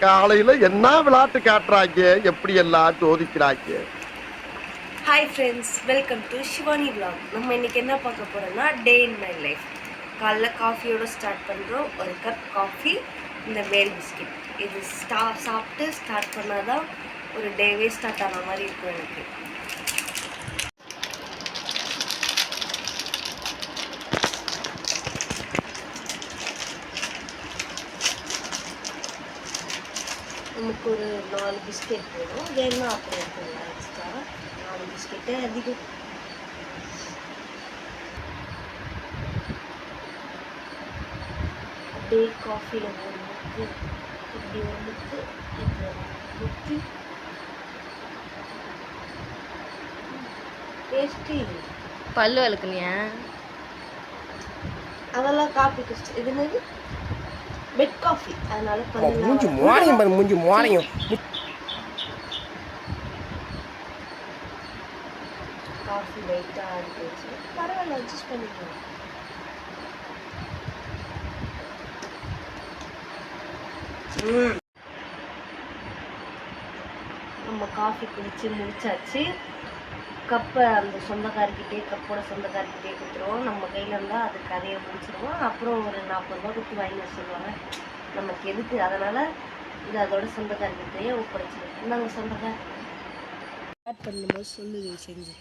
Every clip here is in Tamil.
காலையில என்ன விளையாட்டு காட்டுறாங்க, எப்படி எல்லாம் சோதிக்கிறாங்க. Hi friends, welcome to Shivani vlog. நம்ம இன்னைக்கு என்ன பார்க்க போறோம்னா டே இன் மை லைஃப். காலைல காஃபியோட ஸ்டார்ட் பண்ணுறோம். ஒரு கப் காஃபி, இந்த மேல் பிஸ்கெட். இது சாப்பிட்டு ஸ்டார்ட் பண்ணாதான் ஒரு டேவே ஸ்டார்ட் ஆன மாதிரி இருக்கும் எனக்கு. நமக்கு ஒரு 4 பிஸ்கெட் போதும். வேணும்னா அப்புறம் எடுத்துக்கலாம் எக்ஸ்ட்ரா. 4 பிஸ்கெட்டு அதிகம். அப்படியே காஃபியில் ஒரு முக்கு, இப்படி ஒரு முக்கு, இப்படி ஒரு முக்கி. டேஸ்டி. பல்லு வளர்க்குனியா? அதெல்லாம் காஃபி கஷ்டம். இது என்னது? Bed coffee. அதனால மூஞ்சி மோரையும் பாரு, மூஞ்சி மோரையும். காஃபி லைட்டாக ஆடி போச்சு. பரவாயில்ல, அட்ஜஸ்ட் பண்ணிக்கலாம். நம்ம காஃபி குடிச்சு முடிச்சாச்சு. கப்பை அந்த சொந்தக்காரர்கிட்டே, கப்போட சொந்தக்காரர்கிட்டே கொடுத்துருவோம். நம்ம கையில் இருந்தால் அது கதையை முடிச்சிருவோம். அப்புறம் ஒரு 40 ரூபா கொடுத்து வாங்கி வர சொல்லுவாங்க. நமக்கு எதுக்கு? அதனால் இது அதோட சொந்தக்காரர்கிட்டயே ஒப்படைச்சிடும். இந்தாங்க சொந்தக்கார். ஸ்டார்ட் பண்ணும்போது சொல்லுது செஞ்சு.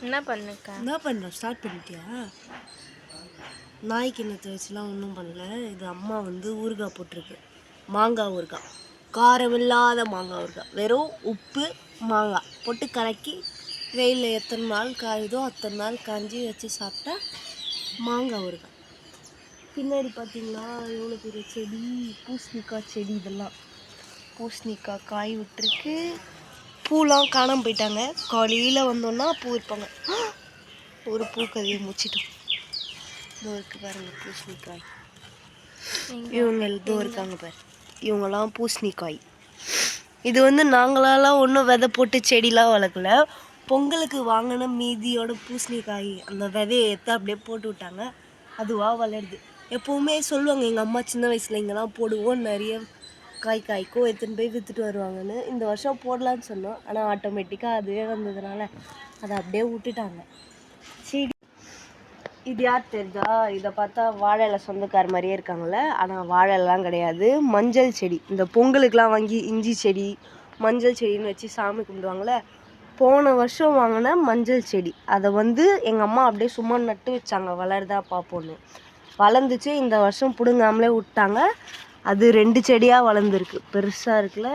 என்ன பண்ணுக்கா? என்ன பண்ணுறோம்? ஸ்டார்ட் பண்ணிட்டியா? நாய் கிண்ணத்தை வச்சுலாம் ஒன்றும் பண்ணல. இது அம்மா வந்து ஊறுகாய் போட்டிருக்கு. மாங்காய் ஊறுகாய், காரமில்லாத மாங்காய் ஊறுகாய். வெறும் உப்பு மாங்காய் போட்டு கலக்கி வெயிலில் எத்தனை நாள் காயுதோ அத்தனை நாள் காஞ்சி வச்சு சாப்பிட்டா மாங்காய் ஊறுகாய். பின்னாடி பார்த்திங்கன்னா எவ்வளோ பெரிய செடி, பூசணிக்காய் செடி. இதெல்லாம் பூசணிக்காய் காய் விட்டுருக்கு. பூலாம் காணாமல் போயிட்டாங்க. காலையில் வந்தோன்னா பூ இருப்பாங்க. ஒரு பூ கதையை முடிச்சிட்டோம். இதோ இருக்கு பாருங்க பூசணிக்காய். இவங்க இதோ இருக்காங்க பாரு, இவங்கெல்லாம் பூசணிக்காய். இது வந்து நாங்களாலாம் ஒன்றும் விதை போட்டு செடிலாம் வளர்க்கல. பொங்கலுக்கு வாங்கின மீதியோட பூசணிக்காய் அந்த விதையை எடுத்து அப்படியே போட்டு விட்டாங்க. அதுவாக வளருது. எப்போவுமே சொல்லுவாங்க எங்கள் அம்மா சின்ன வயசில் இங்கெல்லாம் போடுவோம், நிறைய காய்க்கும் எடுத்துன்னு போய் விற்றுட்டு வருவாங்கன்னு. இந்த வருஷம் போடலான்னு சொன்னோம், ஆனால் ஆட்டோமேட்டிக்காக அதுவே வந்ததுனால அதை அப்படியே விட்டுட்டாங்க. செடி இது யார் தெரிஞ்சா? இதை பார்த்தா வாழை இலை சொந்தக்கார மாதிரியே இருக்காங்கள்ல, ஆனால் வாழை இலைலாம் கிடையாது. மஞ்சள் செடி. இந்த பொங்கலுக்கெலாம் வாங்கி இஞ்சி செடி, மஞ்சள் செடின்னு வச்சு சாமி கும்பிடுவாங்கள்ல, போன வருஷம் வாங்கின மஞ்சள் செடி. அதை வந்து எங்கள் அம்மா அப்படியே சும்மா நட்டு வச்சாங்க, வளருதா பார்ப்போன்னு. வளர்ந்துச்சு. இந்த வருஷம் பிடுங்காமலே விட்டாங்க. அது 2 செடியாக வளர்ந்துருக்கு. பெருசாக இருக்குல்ல.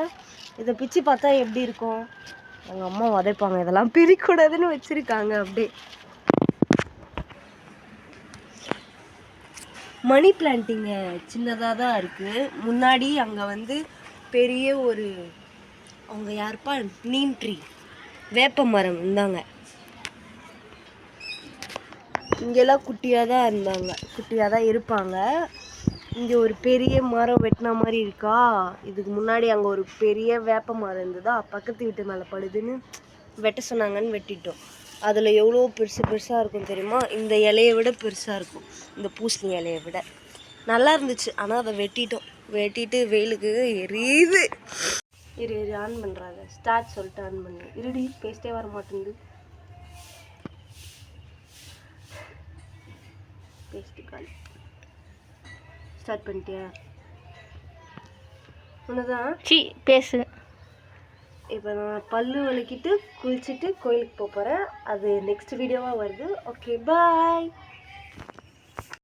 இதை பிச்சு பார்த்தா எப்படி இருக்கும்? எங்கள் அம்மா உதைப்பாங்க. இதெல்லாம் பிரிக்கூடாதுன்னு வச்சுருக்காங்க அப்படியே. மணி பிளான்ட்டிங்க சின்னதாக தான் இருக்குது. முன்னாடி அங்கே வந்து பெரிய ஒரு, அவங்க யாருப்பா, நீம் ட்ரீ, வேப்ப மரம் இருந்தாங்க. இங்கெல்லாம் குட்டியாக தான் இருந்தாங்க, குட்டியாக தான் இருப்பாங்க. இங்கே ஒரு பெரிய மரம் வெட்டின மாதிரி இருக்கா. இதுக்கு முன்னாடி அங்கே ஒரு பெரிய வேப்ப மரம் இருந்ததா, பக்கத்து வீட்டு மேலே படுதுன்னு வெட்ட சொன்னாங்கன்னு வெட்டிட்டோம். அதில் எவ்வளோ பெருசாக இருக்கும் தெரியுமா? இந்த இலையை விட பெருசாக இருக்கும், இந்த பூசணி இலையை விட. நல்லா இருந்துச்சு, ஆனால் அதை வெட்டிட்டு வெயிலுக்கு எரியுது. இரு ஆன் பண்ணுறாங்க. ஸ்டார்ட் சொல்லிட்டு ஆன் பண்ணு. இருடி, பேஸ்டே வர மாட்டேங்குது. பேஸ்ட்டு கால். ஸ்டார்ட் பண்ணிட்டியா? ஒன்றுதான் பேசு. இப்போ நான் பல்லு வலிக்கிட்டு குளிச்சுட்டு கோயிலுக்கு போகிறேன். அது நெக்ஸ்ட் வீடியோவாக வருது. ஓகே, பாய்.